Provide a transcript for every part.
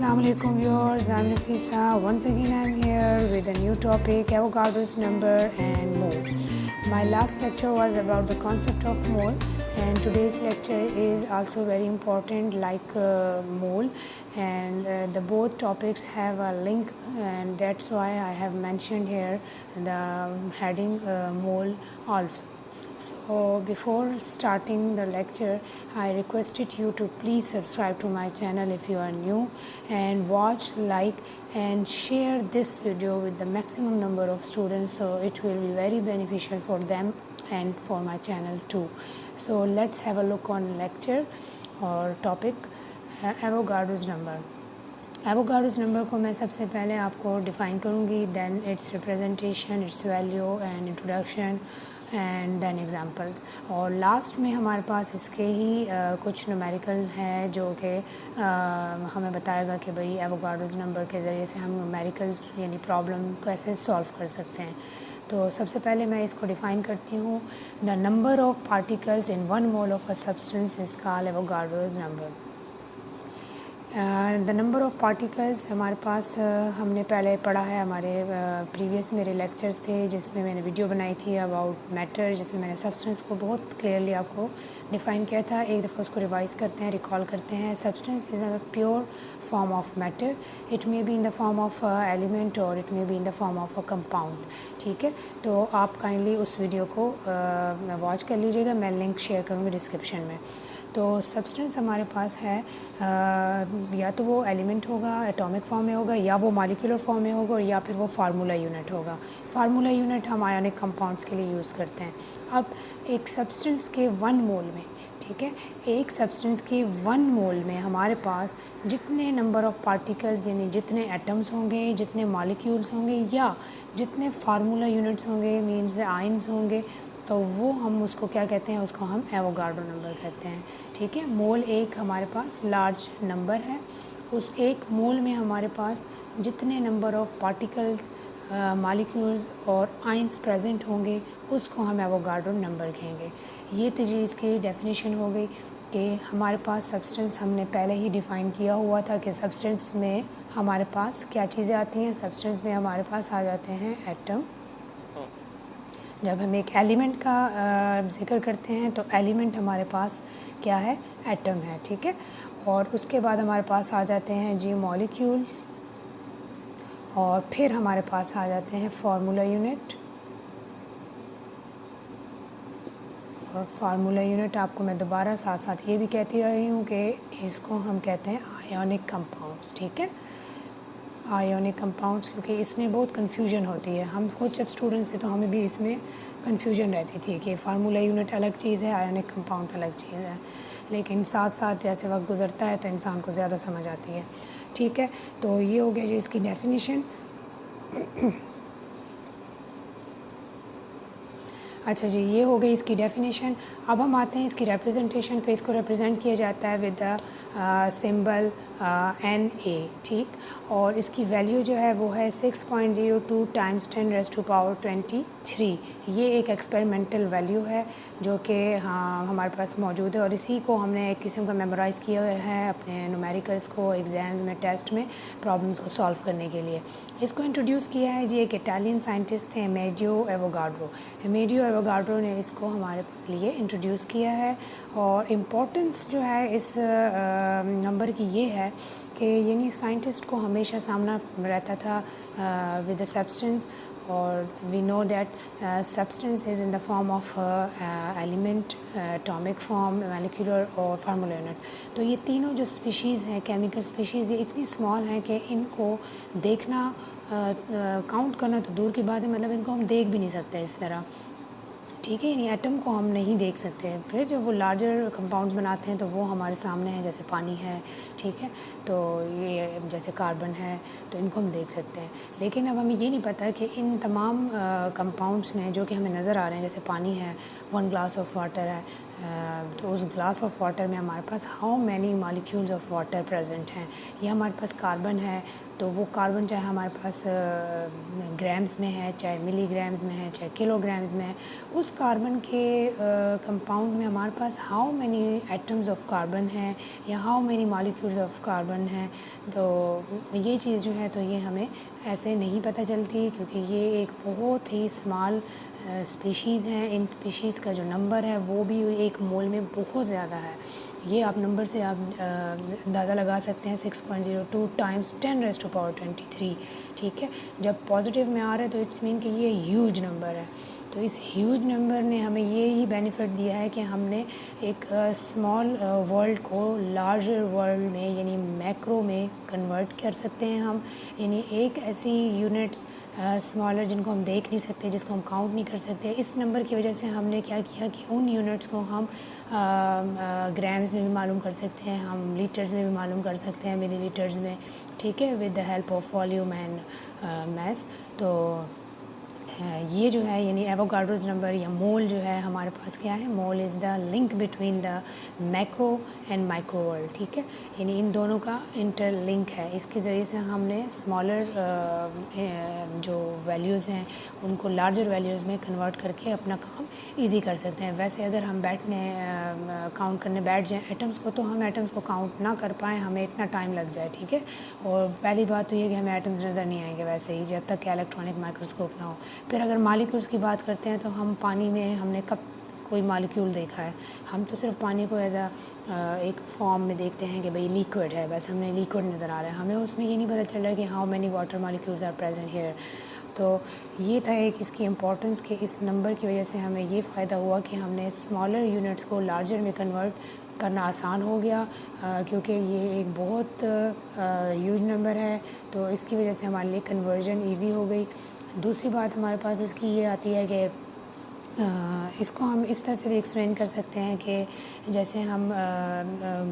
Assalamualaikum viewers, I'm Nafisa. Once again I'm here with a new topic, Avogadro's number and mole. My last lecture was about the concept of mole, and today's lecture is also very important like mole, and the both topics have a link, and that's why I have mentioned here the heading mole also. So before starting the lecture, I requested you to please subscribe to my channel if you are new, and watch, like and share this video with the maximum number of students, so it will be very beneficial for them and for my channel too. So let's have a look on lecture or topic, Avogadro's number. Avogadro's number को मैं सबसे पहले आपको define करूँगी, then its representation, its value and introduction and then examples, और last में हमारे पास इसके ही कुछ न्यूमेरिकल है जो कि हमें बताएगा कि भाई एवोगाड्रोस नंबर के ज़रिए से हम न्यूमेरिकल्स यानी प्रॉब्लम कैसे सॉल्व कर सकते हैं। तो सबसे पहले मैं इसको डिफ़ाइन करती हूँ। The number of particles in 1 mole of a substance is called Avogadro's number. The number of particles हमारे पास हमने पहले पढ़ा है, हमारे प्रीवियस मेरे लेक्चर्स थे जिसमें मैंने वीडियो बनाई थी अबाउट मैटर, जिसमें मैंने सब्सटेंस को बहुत क्लियरली आपको डिफ़ाइन किया था। एक दफ़ा उसको रिवाइज़ करते हैं, रिकॉल करते हैं। Substance is a pure form of matter, it may be in the form of element और it may be in the form of a compound. ठीक है, तो आप काइंडली उस वीडियो को वॉच कर लीजिएगा, मैं लिंक शेयर करूँगी डिस्क्रिप्शन में। तो सब्सटेंस हमारे पास है या तो वो एलिमेंट होगा, एटॉमिक फॉर्म में होगा, या वो मॉलिक्यूलर फॉर्म में होगा, और या फिर वो फार्मूला यूनिट होगा। फार्मूला यूनिट हम आयोनिक कंपाउंड्स के लिए यूज़ करते हैं। अब एक सब्सटेंस के 1 मोल में, ठीक है, एक सब्सटेंस के 1 मोल में हमारे पास जितने नंबर ऑफ़ पार्टिकल्स यानी जितने एटम्स होंगे, जितने मॉलिक्यूल्स होंगे, या जितने फार्मूला यूनिट्स होंगे मीन्स आयन्स होंगे, तो वो हम उसको क्या कहते हैं, उसको हम एवोगाड्रो नंबर कहते हैं। ठीक है, मोल एक हमारे पास लार्ज नंबर है, उस एक मोल में हमारे पास जितने नंबर ऑफ़ पार्टिकल्स, मॉलिक्यूल्स और आयंस प्रेजेंट होंगे उसको हम एवोगाड्रो नंबर कहेंगे। ये तो जी इसकी डेफिनेशन हो गई कि हमारे पास सब्सटेंस हमने पहले ही डिफ़ाइन किया हुआ था कि सब्सटेंस में हमारे पास क्या चीज़ें आती हैं। सब्सटेंस में हमारे पास आ जाते हैं एटम। जब हम एक एलिमेंट का ज़िक्र करते हैं तो एलिमेंट हमारे पास क्या है, एटम है। ठीक है, और उसके बाद हमारे पास आ जाते हैं जी मॉलिक्यूल, और फिर हमारे पास आ जाते हैं फार्मूला यूनिट। और फार्मूला यूनिट आपको मैं दोबारा साथ साथ ये भी कहती रही हूँ कि इसको हम कहते हैं आयोनिक कंपाउंड्स। ठीक है, आयोनिक कंपाउंड्स, क्योंकि इसमें बहुत कन्फ्यूजन होती है। हम खुद जब स्टूडेंट्स थे तो हमें भी इसमें कन्फ्यूजन रहती थी कि फार्मूला यूनिट अलग चीज़ है, आयोनिक कंपाउंड अलग चीज़ है, लेकिन साथ साथ जैसे वक्त गुजरता है तो इंसान को ज़्यादा समझ आती है। ठीक है, तो ये हो गया जो इसकी डेफिनेशन। अच्छा जी, ये हो गई इसकी डेफिनेशन। अब हम आते हैं इसकी रिप्रेजेंटेशन पे। इसको रिप्रेजेंट किया जाता है विद द सिंबल Na। ठीक, और इसकी वैल्यू जो है वो है 6.02 × 10⁻23। ये एक एक्सपेरिमेंटल वैल्यू है जो कि हाँ हमारे पास मौजूद है, और इसी को हमने एक किस्म का मेमोराइज़ किया है अपने न्यूमेरिकल्स को एग्ज़ाम्स में, टेस्ट में प्रॉब्लम्स को सॉल्व करने के लिए। इसको इंट्रोड्यूस किया है जी एक इटालियन साइंटिस्ट है, अमेडियो एवोगाड्रो। अमेडियो एवोगाड्रो ने इसको हमारे लिए इंट्रोड्यूस किया है। और इम्पोर्टेंस जो है इस नंबर की ये है कि यानी साइंटिस्ट को हमेशा सामना रहता था विद द सब्सटेंस, और we know that substance is in the form of element, atomic form, molecular और फार्मूला यूनिट। तो ये तीनों जो स्पीशीज़ हैं, केमिकल स्पीशीज़, ये इतनी स्मॉल हैं कि इनको देखना, काउंट करना तो दूर की बात है, मतलब इनको हम देख भी नहीं सकते इस तरह। ठीक है, यानी एटम को हम नहीं देख सकते। फिर जब वो लार्जर कंपाउंड्स बनाते हैं तो वो हमारे सामने है, जैसे पानी है। ठीक है, तो ये जैसे कार्बन है, तो इनको हम देख सकते हैं। लेकिन अब हमें ये नहीं पता कि इन तमाम कंपाउंड्स में जो कि हमें नज़र आ रहे हैं, जैसे पानी है, 1 ग्लास ऑफ वाटर है, तो उस ग्लास ऑफ वाटर में हमारे पास how many molecules of water present हैं। या हमारे पास कार्बन है तो वो कार्बन चाहे हमारे पास ग्राम्स में है, चाहे मिलीग्राम्स में है, चाहे किलोग्राम्स में है, उस कार्बन के कंपाउंड में हमारे पास how many atoms of carbon है या how many molecules of carbon है। तो ये चीज़ जो है तो ये हमें ऐसे नहीं पता चलती, क्योंकि ये एक बहुत ही स्मॉल स्पीशीज़ हैं। इन स्पीशीज़ का जो नंबर है वो भी एक मोल में बहुत ज़्यादा है। ये आप नंबर से आप अंदाज़ा लगा सकते हैं, 6.02 टाइम्स 10⁻23। ठीक है, जब पॉजिटिव में आ रहा है तो इट्स मीन कि ये ह्यूज नंबर है। तो इस ह्यूज नंबर ने हमें ये ही बेनिफिट दिया है कि हमने एक स्मॉल वर्ल्ड को लार्जर वर्ल्ड में यानी मैक्रो में कन्वर्ट कर सकते हैं हम। यानी एक ऐसी यूनिट्स स्मॉलर जिनको हम देख नहीं सकते, जिसको हम काउंट नहीं कर सकते, इस नंबर की वजह से हमने क्या किया कि उन यूनिट्स को हम ग्राम्स में भी मालूम कर सकते हैं, हम लीटर्स में भी मालूम कर सकते हैं, मिलीलीटर्स में। ठीक है, with the help of volume and mass. तो ये जो है यानी एवोगाड्रोस नंबर या मोल जो है हमारे पास क्या है, mole is the link between the macro and micro world. ठीक है, यानी इन दोनों का इंटरलिंक है। इसके ज़रिए से हमने स्मॉलर जो वैल्यूज़ हैं उनको लार्जर वैल्यूज़ में कन्वर्ट करके अपना काम इजी कर सकते हैं। वैसे अगर हम काउंट करने बैठ जाएँ एटम्स को, तो हम एटम्स को काउंट ना कर पाएँ, हमें इतना टाइम लग जाए। ठीक है, और पहली बात तो ये कि हमें एटम्स नज़र नहीं आएंगे वैसे ही, जब तक कि इलेक्ट्रॉनिक माइक्रोस्कोप ना हो। फिर अगर मॉलिक्यूल्स की बात करते हैं तो हम पानी में हमने कब कोई मॉलिक्यूल देखा है? हम तो सिर्फ पानी को एज एक फॉर्म में देखते हैं कि भाई लिक्विड है, बस हमने लिक्विड नज़र आ रहा है, हमें उसमें ये नहीं पता चल रहा है कि how many water molecules are present here. तो ये था एक इसकी इम्पोर्टेंस कि इस नंबर की वजह से हमें ये फ़ायदा हुआ कि हमने स्मॉलर यूनिट्स को लार्जर में कन्वर्ट करना आसान हो गया, क्योंकि ये एक बहुत ह्यूज नंबर है। तो इसकी वजह से हमारे लिए कन्वर्जन ईजी हो गई। दूसरी बात हमारे पास इसकी ये आती है कि इसको हम इस तरह से भी एक्सप्लेन कर सकते हैं कि जैसे हम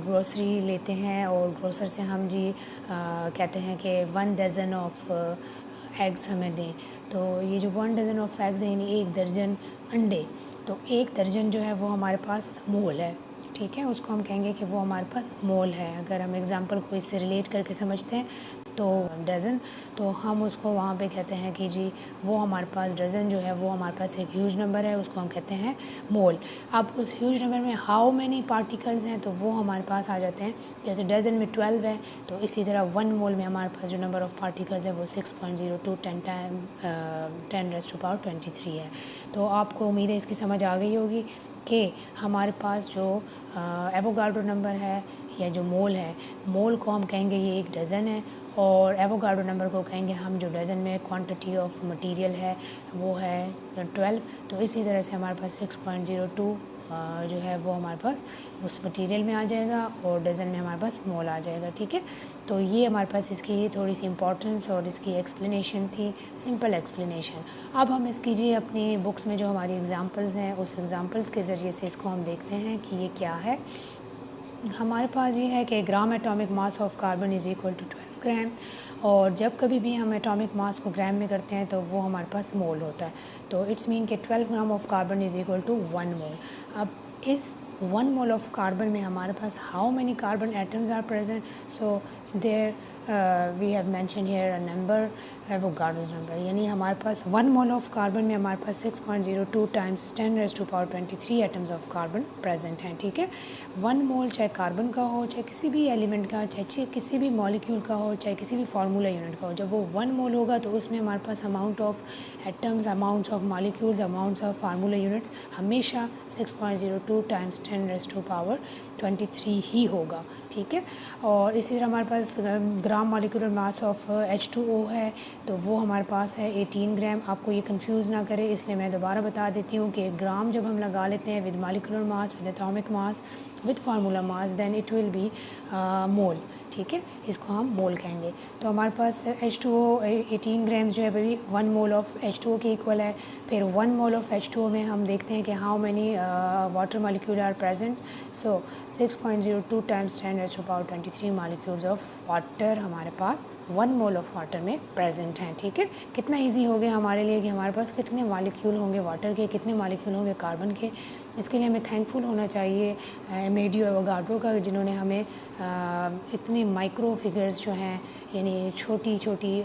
ग्रोसरी लेते हैं और ग्रोसर से हम कहते हैं कि 1 डज़न ऑफ एग्स हमें दें। तो ये जो 1 डज़न ऑफ एग्स हैं यानी 1 दर्जन अंडे, तो 1 दर्जन जो है वो हमारे पास मोल है। ठीक है, उसको हम कहेंगे कि वो हमारे पास मोल है। अगर हम एग्ज़ाम्पल को इससे रिलेट करके समझते हैं तो डज़न, तो हम उसको वहाँ पे कहते हैं कि जी वो हमारे पास डज़न जो है वो हमारे पास एक ह्यूज नंबर है, उसको हम कहते हैं मोल। अब उस ह्यूज नंबर में हाउ मैनी पार्टिकल्स हैं तो वो हमारे पास आ जाते हैं। जैसे डज़न में 12 है, तो इसी तरह 1 मोल में हमारे पास जो नंबर ऑफ़ पार्टिकल्स है वो 6.02 10⁻23 है। तो आपको उम्मीद है इसकी समझ आ गई होगी कि हमारे पास जो एवोगाड्रो नंबर है या जो मोल है, मोल को हम कहेंगे ये 1 डज़न है, और एवोगाड्रो नंबर को कहेंगे हम जो डज़न में क्वांटिटी ऑफ मटेरियल है वो है 12। तो इसी तरह से हमारे पास 6.02 जो है वो हमारे पास उस मटेरियल में आ जाएगा और डज़न में हमारे पास मोल आ जाएगा। ठीक है, तो ये हमारे पास इसकी थोड़ी सी इम्पोर्टेंस और इसकी एक्सप्लेनेशन थी, सिंपल एक्सप्लेनेशन। अब हम इसकी अपनी बुक्स में जो हमारी एग्ज़ाम्पल्स हैं उस एग्ज़ाम्पल्स के ज़रिए से इसको हम देखते हैं कि ये क्या है। हमारे पास ये है कि gram atomic mass of carbon is equal to 12 gram, और जब कभी भी हम एटॉमिक मास को ग्राम में करते हैं तो वो हमारे पास मोल होता है। तो इट्स मीन कि 12 gram of carbon is equal to 1 mole. अब इस 1 मोल ऑफ कार्बन में हमारे पास how many carbon atoms are present, so there we have mention here a number, Avogadro's number. यानी हमारे पास 1 मोल ऑफ कार्बन में हमारे पास 6.02 times 10⁻23 atoms of carbon present हैं। ठीक है, 1 मोल चाहे कार्बन का हो, चाहे किसी भी एलिमेंट का, चाहे किसी भी मॉलिक्यूल का हो, चाहे किसी भी फार्मूला यूनिट का हो, जब वो 1 मोल होगा तो उसमें हमारे पास amount of atoms, amounts of molecules, amounts of formula units हमेशा 6.02 टाइम्स 10⁻23 ही होगा। ठीक है, और इसी तरह हमारे पास gram molecular mass of H2O है, तो वो हमारे पास है 18 ग्राम। आपको ये कंफ्यूज ना करे इसलिए मैं दोबारा बता देती हूँ कि ग्राम जब हम लगा लेते हैं with molecular mass, with atomic mass, with formula mass, then it will be mole. ठीक है, इसको हम मोल कहेंगे। तो हमारे पास H2O 18 ग्राम्स जो है वही 1 मोल ऑफ H2O के इक्वल है। फिर 1 मोल ऑफ H2O में हम देखते हैं कि how many water molecule are present, so 6.02 times 10⁻23 molecules of water हमारे पास 1 मोल ऑफ वाटर में प्रेजेंट हैं। ठीक है, कितना इजी हो गया हमारे लिए कि हमारे पास कितने मॉलिक्यूल होंगे वाटर के, कितने मॉलिक्यूल होंगे कार्बन के। इसके लिए हमें थैंकफुल होना चाहिए एमेडियो एवोगाड्रो का, जिन्होंने हमें इतने में माइक्रो फिगर्स जो हैं, यानी छोटी छोटी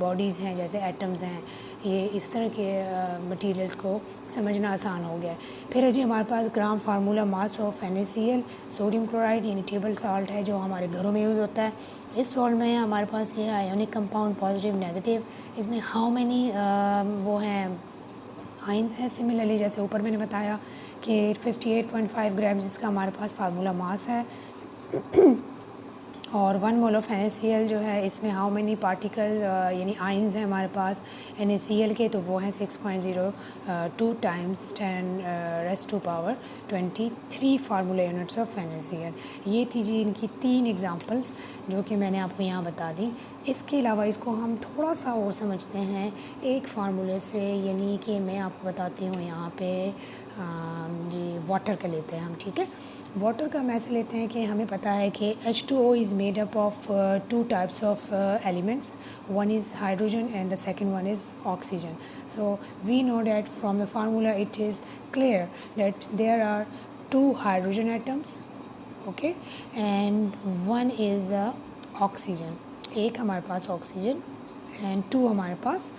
बॉडीज़ हैं जैसे एटम्स हैं, ये इस तरह के मटेरियल्स को समझना आसान हो गया है। फिर है जी हमारे पास gram formula mass of NaCl sodium chloride यानी टेबल साल्ट है जो हमारे घरों में यूज़ होता है। इस सॉल्ट में हमारे पास ये आयोनिक कंपाउंड पॉजिटिव नेगेटिव, इसमें हाउ मैनी वो हैं आइंस है। सिमिलरली जैसे ऊपर मैंने बताया कि 58.5 ग्राम जिसका हमारे पास फार्मूला मास है और 1 मोल ऑफ NaCl जो है इसमें हाउ मैनी पार्टिकल यानी आइंस हैं हमारे पास NaCl के, तो वो हैं 6.02 times 10⁻⁻23 formula units of NaCl। ये थी जी इनकी 3 एग्जांपल्स जो कि मैंने आपको यहाँ बता दी। इसके अलावा इसको हम थोड़ा सा और समझते हैं एक फार्मूले से, यानी कि मैं आपको बताती हूँ यहाँ पे जी वाटर का लेते हैं हम, ठीक है। वाटर का हम ऐसे लेते हैं कि हमें पता है कि H2O is made up of 2 types of elements, one is hydrogen and the second one is oxygen. So we know that from the formula it is clear that there are 2 hydrogen atoms, okay, and one is oxygen. एक हमारे पास oxygen and 2 हमारे पास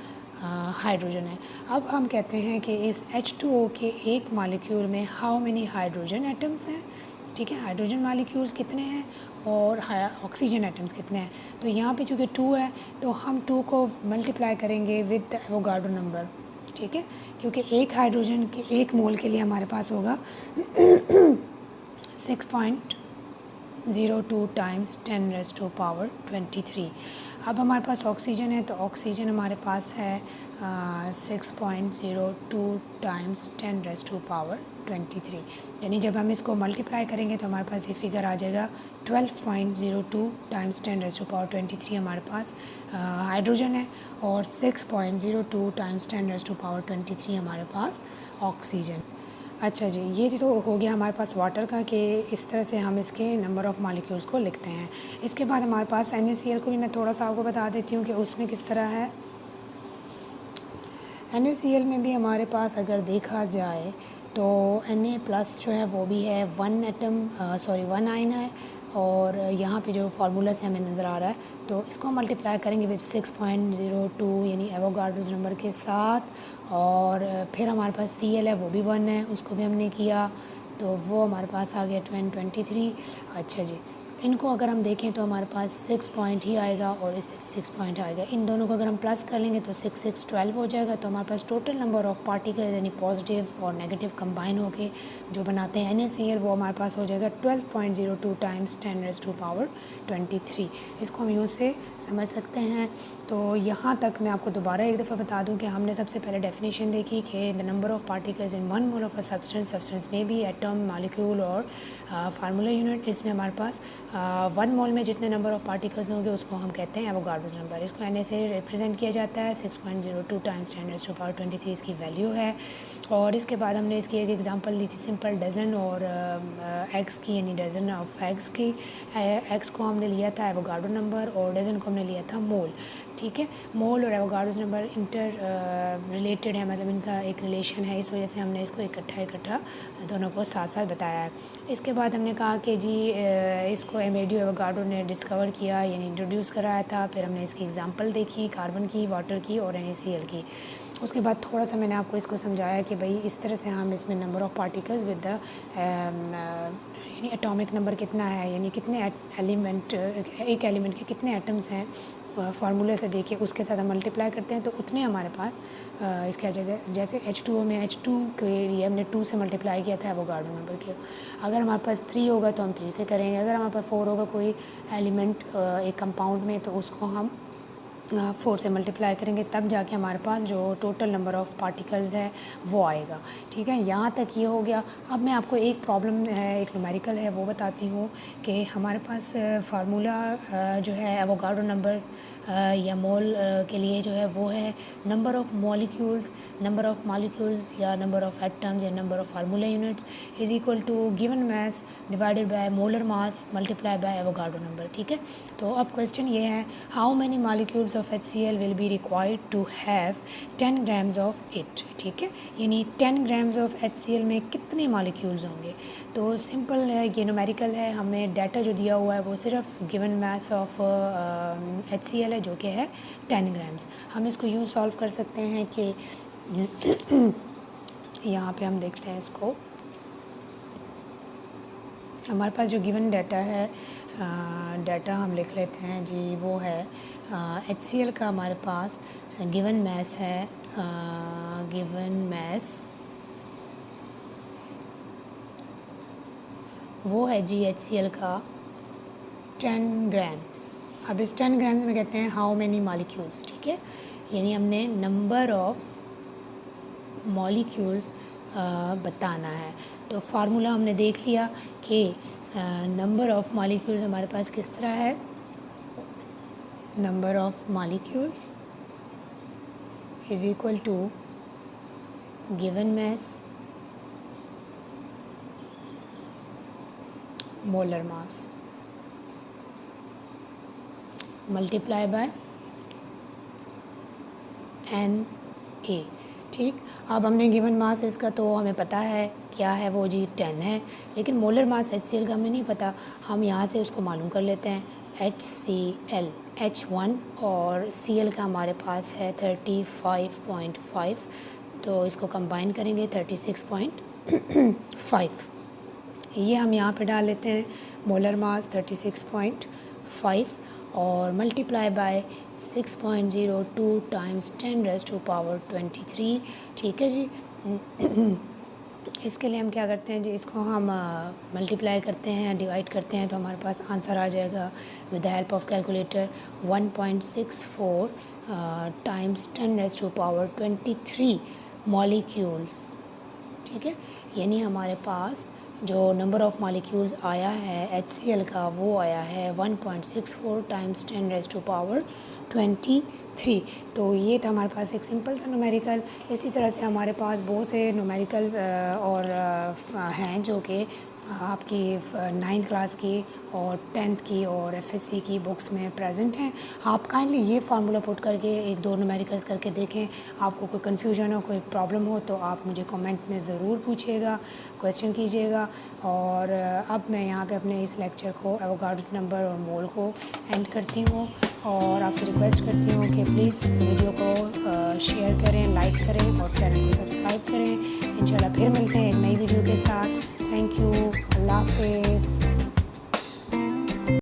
hydrogen है। अब हम कहते हैं कि इस H2O के एक मॉलिक्यूल में हाउ मेनी हाइड्रोजन एटम्स हैं, ठीक है। हाइड्रोजन मॉलिक्यूल्स कितने हैं और ऑक्सीजन एटम्स कितने हैं। तो यहाँ पे चूँकि 2 है तो हम 2 को मल्टीप्लाई करेंगे विद द एवोगाड्रो नंबर, ठीक है, क्योंकि एक हाइड्रोजन के एक मोल के लिए हमारे पास होगा 6.02 टाइम्स 10⁻23। अब हमारे पास ऑक्सीजन है तो ऑक्सीजन हमारे पास है 6.02 टाइम्स 10⁻23, यानी जब हम इसको मल्टीप्लाई करेंगे तो हमारे पास ये फिगर आ जाएगा 12.02 टाइम्स 10⁻23 हमारे पास हाइड्रोजन है और 6.02 टाइम्स 10⁻23 हमारे पास ऑक्सीजन। अच्छा जी, ये तो हो गया हमारे पास वाटर का कि इस तरह से हम इसके नंबर ऑफ़ मॉलिक्यूल्स को लिखते हैं। इसके बाद हमारे पास NaCl को भी मैं थोड़ा सा आपको बता देती हूँ कि उसमें किस तरह है। NaCl में भी हमारे पास अगर देखा जाए तो Na+ जो है वो भी है 1 आयन है और यहाँ पे जो फार्मूला से हमें नज़र आ रहा है तो इसको हम मल्टीप्लाई करेंगे विद 6.02 यानी एवोगाड्रोस नंबर के साथ, और फिर हमारे पास Cl है वो भी 1 है, उसको भी हमने किया तो वो हमारे पास आ गया 23। अच्छा जी, इनको अगर हम देखें तो हमारे पास 6 पॉइंट ही आएगा और इससे भी 6 पॉइंट आएगा। इन दोनों को अगर हम प्लस कर लेंगे तो 6 6 12 हो जाएगा। तो हमारे पास टोटल नंबर ऑफ़ पार्टिकल्स यानी पॉजिटिव और नेगेटिव कंबाइन होके जो बनाते हैं NaCl वो हमारे पास हो जाएगा 12.02 टाइम्स 10⁻23। इसको हम यूज़ से समझ सकते हैं। तो यहाँ तक मैं आपको दोबारा एक दफ़ा बता दूँ कि हमने सबसे पहले डेफिनेशन देखी कि the number of particles in 1 mole of a substance में भी एटम मॉलिक्यूल और फार्मूला यूनिट। इसमें हमारे पास 1 मोल में जितने नंबर ऑफ़ पार्टिकल्स होंगे उसको हम कहते हैं एवोगाड्रोस नंबर। इसको Na से रिप्रेजेंट किया जाता है। 6.02 टाइम्स 10⁻23 इसकी वैल्यू है। और इसके बाद हमने इसकी एक एग्जांपल ली थी सिंपल डज़न और एग्स की, यानी डज़न ऑफ एग्स की। एग्स को हमने लिया था एवोगाड्रो नंबर और डज़न को हमने लिया था मोल, ठीक है। मोल और एवोगाड्रोस नंबर इंटर रिलेटेड है, मतलब इनका एक रिलेशन है, इस वजह से हमने इसको इकट्ठा दोनों को साथ साथ बताया है। इसके बाद हमने कहा कि जी इसको एमेडियो एवोगाड्रो ने डिस्कवर किया यानी इंट्रोड्यूस कराया था। फिर हमने इसकी एग्जांपल देखी कार्बन की, वाटर की और NaCl की। उसके बाद थोड़ा सा मैंने आपको इसको समझाया कि भाई इस तरह से हम इसमें number of particles with the यानी एटॉमिक नंबर कितना है, यानी कितने एलिमेंट, एक एलिमेंट के कितने एटम्स हैं फार्मूले से देखिए उसके साथ हम मल्टीप्लाई करते हैं तो उतने हमारे पास इसके जैसे H2O में H2 के लिए हमने 2 से मल्टीप्लाई किया था एवोगाड्रो नंबर के। अगर हमारे पास 3 होगा तो हम 3 से करेंगे। अगर हमारे पास 4 होगा कोई एलिमेंट एक कंपाउंड में तो उसको हम 4 से मल्टीप्लाई करेंगे, तब जाके हमारे पास जो टोटल नंबर ऑफ़ पार्टिकल्स है वो आएगा, ठीक है। यहाँ तक ये हो गया। अब मैं आपको एक प्रॉब्लम है, एक न्यूमेरिकल है वो बताती हूँ कि हमारे पास फार्मूला जो है एवोगाड्रो नंबर्स या मोल के लिए जो है वो है नंबर ऑफ़ मॉलिक्यूल्स, या नंबर ऑफ़ एटम्स या number of formula units is equal to given mass divided by molar mass multiply by Avogadro number. ठीक है, तो अब क्वेश्चन ये है, how many molecules of HCl will be required to have 10 grams of it. ठीक है, यानी 10 grams of HCl में कितने मॉलिक्यूल्स होंगे। तो सिंपल है, ये न्यूमेरिकल है, हमें डाटा जो दिया हुआ है वो सिर्फ गिवन मास ऑफ HCl है जो कि है 10 ग्राम्स। हम इसको यूँ सॉल्व कर सकते हैं कि यहाँ पे हम देखते हैं इसको, हमारे पास जो गिवन डाटा है, डाटा हम लिख लेते हैं जी, वो है HCl का हमारे पास गिवन मास है, गिवन मास वो है जी HCl का 10 ग्राम्स। अब इस 10 ग्राम्स में कहते हैं हाउ मैनी मॉलिक्यूल्स। ठीक है, यानी हमने नंबर ऑफ़ मॉलिक्यूल्स बताना है। तो फार्मूला हमने देख लिया कि नंबर ऑफ़ मॉलिक्यूल्स हमारे पास किस तरह है, number of molecules is equal to given mass molar mass multiply by Na। ठीक, अब हमने गिवन मास इसका तो हमें पता है क्या है वो जी 10 है, लेकिन मोलर मास HCl का हमें नहीं पता। हम यहाँ से इसको मालूम कर लेते हैं, HCl H1 और Cl का हमारे पास है 35.5, तो इसको कंबाइन करेंगे 36.5। ये हम यहाँ पे डाल लेते हैं मोलर मास 36.5 और मल्टीप्लाई बाय 6.02 टाइम्स 10⁻⁻23। ठीक है जी। इसके लिए हम क्या करते हैं जी, इसको हम मल्टीप्लाई करते हैं, डिवाइड करते हैं, तो हमारे पास आंसर आ जाएगा with the help of calculator 1.64 times 10⁻⁻23 molecules. ठीक है, यानी हमारे पास जो नंबर ऑफ़ मॉलिक्यूल्स आया है HCl का वो आया है 1.64 टाइम्स 10⁻⁻23। तो ये था हमारे पास एक सिंपल सा न्यूमेरिकल। इसी तरह से हमारे पास बहुत से न्यूमेरिकल्स और हैं जो कि आपकी 9th क्लास की और 10th की और FSC की बुक्स में प्रेजेंट हैं। आप काइंडली ये फार्मूला पुट करके 1-2 न्यूमेरिकल्स करके देखें। आपको कोई कन्फ्यूजन हो, कोई प्रॉब्लम हो तो आप मुझे कमेंट में ज़रूर पूछिएगा, क्वेश्चन कीजिएगा। और अब मैं यहाँ पे अपने इस लेक्चर को एवोगाड्रोस नंबर और मोल को एंड करती हूँ और आपसे रिक्वेस्ट करती हूँ कि प्लीज़ वीडियो को शेयर करें, लाइक करें और चैनल को सब्सक्राइब करें। इंशाल्लाह फिर मिलते हैं एक नई वीडियो के साथ। थैंक यू, अल्लाह हाफ़िज़।